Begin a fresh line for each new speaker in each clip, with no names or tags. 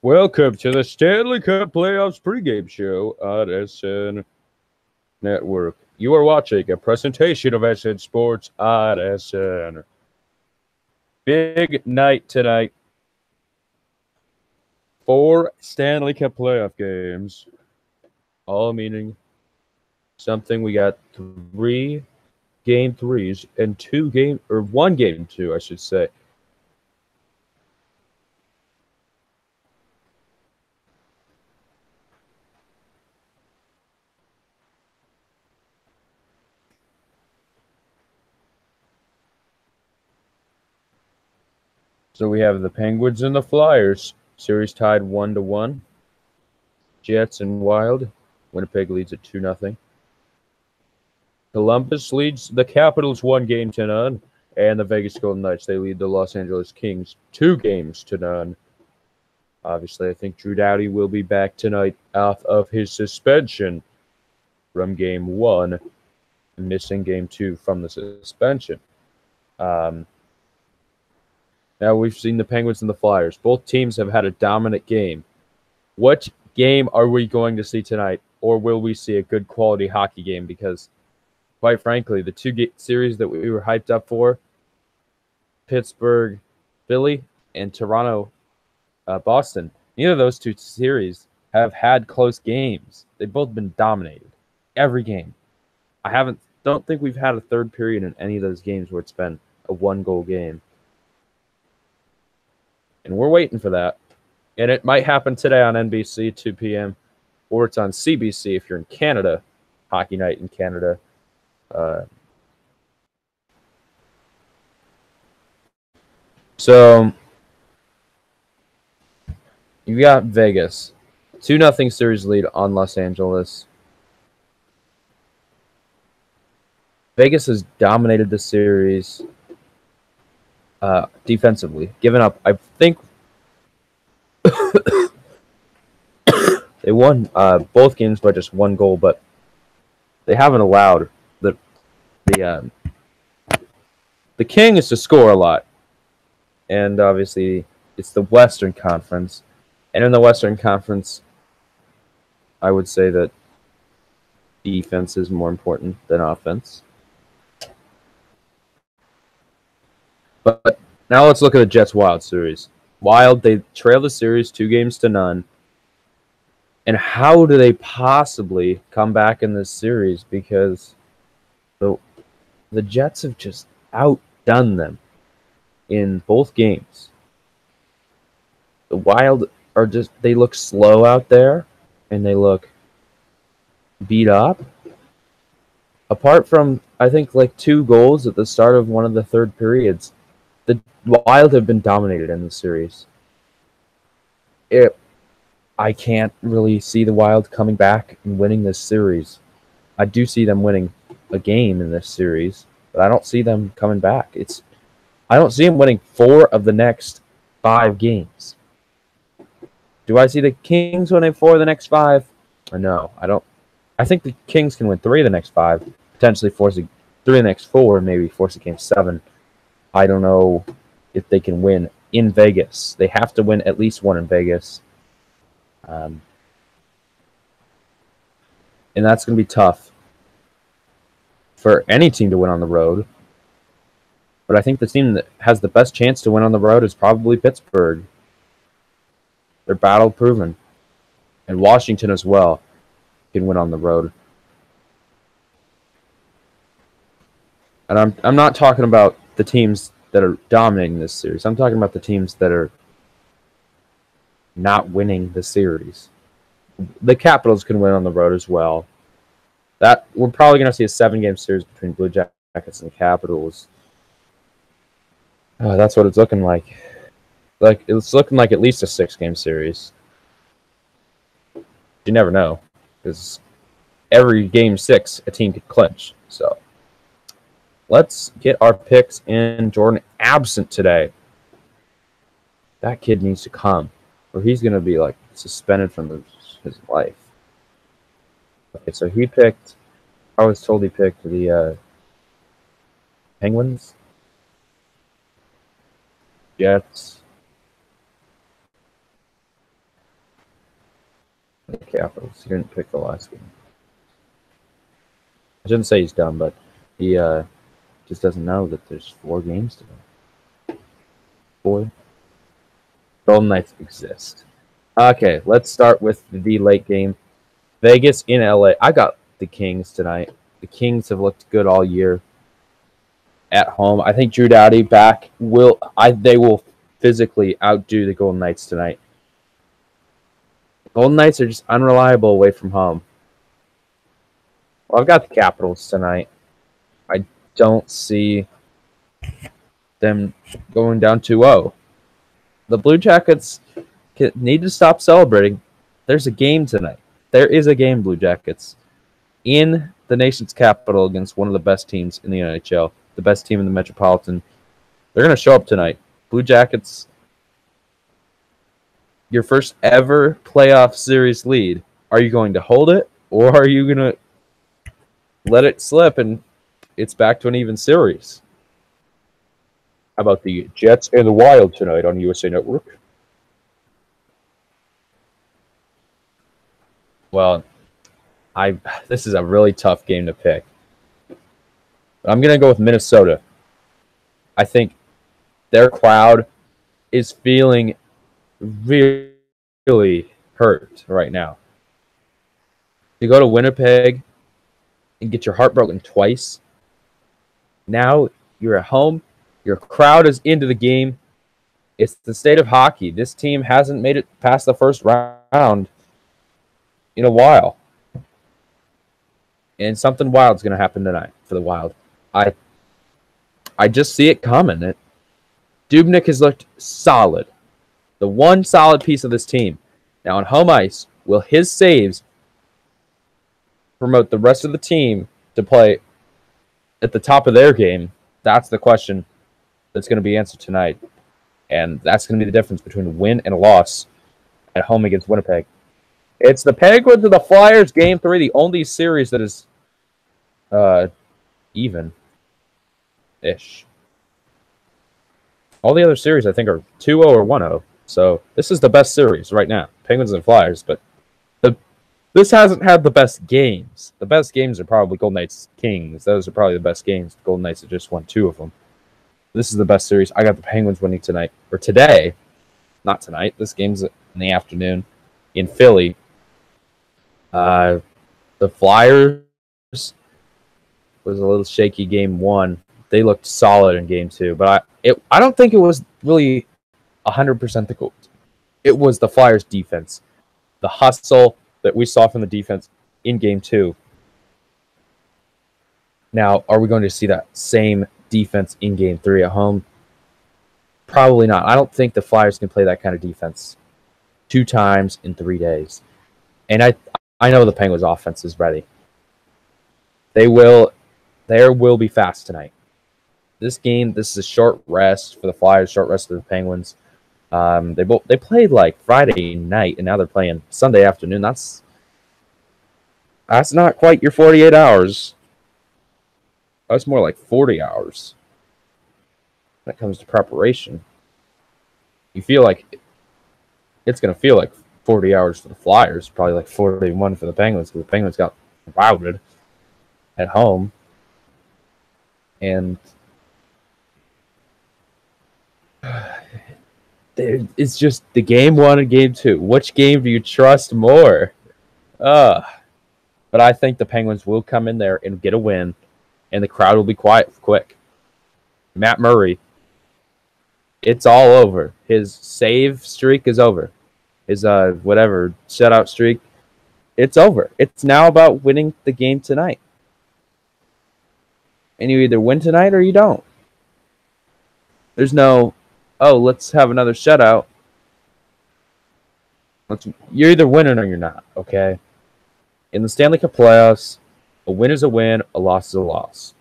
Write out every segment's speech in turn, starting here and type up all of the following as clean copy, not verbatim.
Welcome to the Stanley Cup Playoffs pregame show on SN Network. You are watching a presentation of SN Sports on SN. Big night tonight. 4 Stanley Cup playoff games, all meaning something. We got 3 game threes and 1 game two, I should say. So we have the Penguins and the Flyers. Series tied 1-1. Jets and Wild. Winnipeg leads at 2-0. Columbus leads the Capitals 1-0, and the Vegas Golden Knights, they lead the Los Angeles Kings 2-0. Obviously, I think Drew Doughty will be back tonight off of his suspension from Game 1, missing Game 2 from the suspension. Now we've seen the Penguins and the Flyers. Both teams have had a dominant game. What game are we going to see tonight, or will we see a good quality hockey game? Because quite frankly, the two series that we were hyped up for, Pittsburgh, Philly, and Toronto, Boston, neither of those two series have had close games. They've both been dominated every game. Don't think we've had a third period in any of those games where it's been a 1-goal game. And we're waiting for that. And it might happen today on NBC, 2 p.m., or it's on CBC if you're in Canada, Hockey Night in Canada. So you got Vegas, 2-0 series lead on Los Angeles. Vegas has dominated the series defensively, given up. I think they won both games by just 1 goal, but they haven't allowed the Kings to score a lot. And obviously, it's the Western Conference. And in the Western Conference, I would say that defense is more important than offense. But now let's look at the Jets-Wild series. Wild, they trail the series 2-0. And how do they possibly come back in this series? Because the Jets have just outdone them in both games. The Wild they look slow out there, and they look beat up. Apart from, I think, like 2 goals at the start of one of the third periods, the Wild have been dominated in the series. I can't really see the Wild coming back and winning this series. I do see them winning a game in this series, but I don't see them coming back. I don't see them winning 4 of the next 5 games. Do I see the Kings winning 4 of the next 5? No, I don't. I think the Kings can win 3 of the next 5, potentially forcing 3 of the next 4, maybe force a Game 7. I don't know if they can win in Vegas. They have to win at least 1 in Vegas. And that's going to be tough for any team to win on the road. But I think the team that has the best chance to win on the road is probably Pittsburgh. They're battle proven. And Washington as well can win on the road. And I'm not talking about the teams that are dominating this series. I'm talking about the teams that are not winning the series. The Capitals can win on the road as well. We're probably going to see a 7-game series between Blue Jackets and the Capitals. That's what it's looking like. It's looking like at least a 6-game series. You never know, because every Game 6 a team could clinch. So let's get our picks in. Jordan absent today. That kid needs to come, or he's going to be like suspended from his life. Okay, so I was told he picked the Penguins, Jets, Capitals. He didn't pick the last game. I shouldn't say he's dumb, but he just doesn't know that there's 4 games today. 4. Golden Knights exist. Okay, let's start with the late game. Vegas in LA. I got the Kings tonight. The Kings have looked good all year at home. I think Drew Doughty back they will physically outdo the Golden Knights tonight. Golden Knights are just unreliable away from home. Well, I've got the Capitals tonight. I don't see them going down 2-0. The Blue Jackets need to stop celebrating. There's a game tonight. There is a game, Blue Jackets, in the nation's capital against one of the best teams in the NHL, the best team in the Metropolitan. They're going to show up tonight. Blue Jackets, your first ever playoff series lead. Are you going to hold it, or are you going to let it slip and it's back to an even series? How about the Jets and the Wild tonight on USA Network? Well, this is a really tough game to pick. But I'm going to go with Minnesota. I think their crowd is feeling really hurt right now. You go to Winnipeg and get your heart broken twice. Now you're at home. Your crowd is into the game. It's the state of hockey. This team hasn't made it past the first round in a while. And something wild's going to happen tonight for the Wild. I just see it coming. Dubnyk has looked solid. The one solid piece of this team. Now on home ice, will his saves promote the rest of the team to play at the top of their game? That's the question that's going to be answered tonight. And that's going to be the difference between a win and a loss at home against Winnipeg. It's the Penguins and the Flyers, Game 3, the only series that is even-ish. All the other series, I think, are 2-0 or 1-0. So this is the best series right now, Penguins and Flyers. But this hasn't had the best games. The best games are probably Golden Knights Kings. Those are probably the best games. The Golden Knights have just won 2 of them. This is the best series. I got the Penguins winning tonight. Or today. Not tonight. This game's in the afternoon in Philly. The Flyers was a little shaky game 1. They looked solid in game 2. But I don't think it was really 100% the goal. It was the Flyers' defense. The hustle that we saw from the defense in game 2. Now, are we going to see that same defense in game 3 at home? Probably not. I don't think the Flyers can play that kind of defense 2 times in 3 days. And I know the Penguins' offense is ready. There will be fast tonight. This is a short rest for the Flyers, short rest for the Penguins. They played like Friday night, and now they're playing Sunday afternoon. That's not quite your 48 hours. That's more like 40 hours. When it comes to preparation, you feel like it's going to feel like 40 hours for the Flyers, probably like 41 for the Penguins, because the Penguins got routed at home. And it's just the game 1 and game 2. Which game do you trust more? But I think the Penguins will come in there and get a win, and the crowd will be quiet quick. Matt Murray, it's all over. His save streak is over. His shutout streak, it's over. It's now about winning the game tonight. And you either win tonight or you don't. There's no, let's have another shutout. You're either winning or you're not, okay? In the Stanley Cup playoffs, a win is a win, a loss is a loss.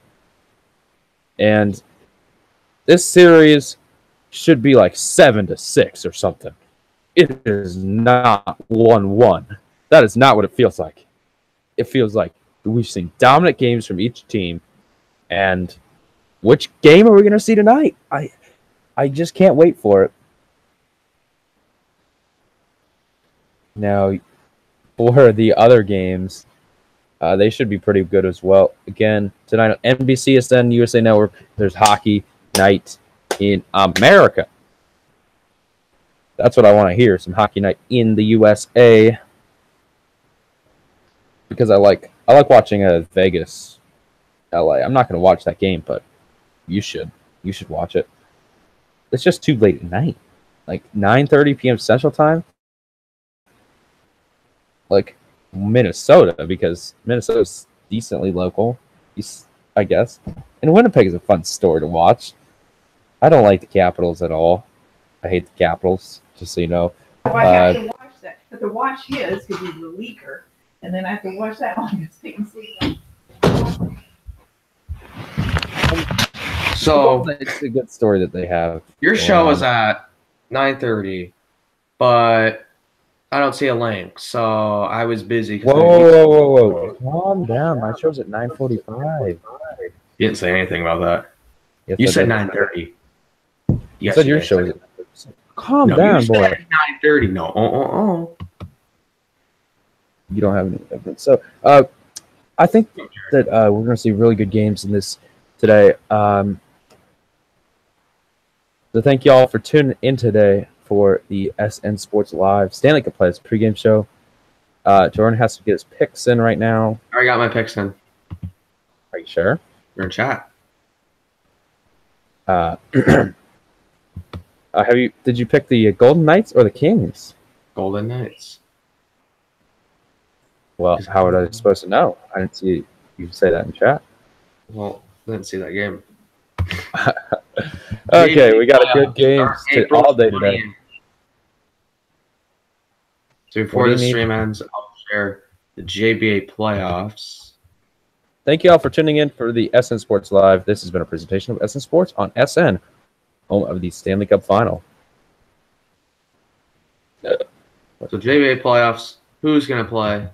And this series should be like 7-6 or something. It is not 1-1. That is not what it feels like. It feels like we've seen dominant games from each team. And which game are we going to see tonight? I just can't wait for it. Now, for the other games, they should be pretty good as well. Again, tonight on NBCSN USA Network, there's Hockey Night in America. That's what I want to hear, some Hockey Night in the USA. Because I like watching Vegas, LA. I'm not going to watch that game, but you should. You should watch it. It's just too late at night. Like 9:30 p.m. Central Time. Like Minnesota, because Minnesota's decently local, I guess. And Winnipeg is a fun story to watch. I don't like the Capitals at all. I hate the Capitals, just so you know.
Well, I have to watch that. I have to watch his because he's the leaker. And then I have to watch that one because he can sleep.
So
it's a good story that they have.
Your show is at 9:30, but I don't see a link, so I was busy.
Whoa! Calm down. My show's at 9:45.
You didn't say anything about that.
Yes,
you said 9:30.
You said your show is at 9:30. Calm down, boy.
9:30. No.
You don't have any evidence. So, I think that we're going to see really good games in this today. So thank you all for tuning in today for the SN Sports Live Stanley Cup Players pregame show. Jordan has to get his picks in right now.
I already got my picks in.
Are you sure?
You're in chat.
Did you pick the Golden Knights or the Kings?
Golden Knights.
Well, how would I supposed to know? I didn't see you say that in chat.
Well, I didn't see that game.
Okay, we got a good game all day today.
So before the stream ends, I'll share the JBA playoffs.
Thank you all for tuning in for the SN Sports Live. This has been a presentation of SN Sports on SN, home of the Stanley Cup Final.
So JBA playoffs, who's going to play?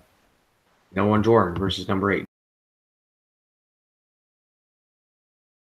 No one Jordan versus number 8.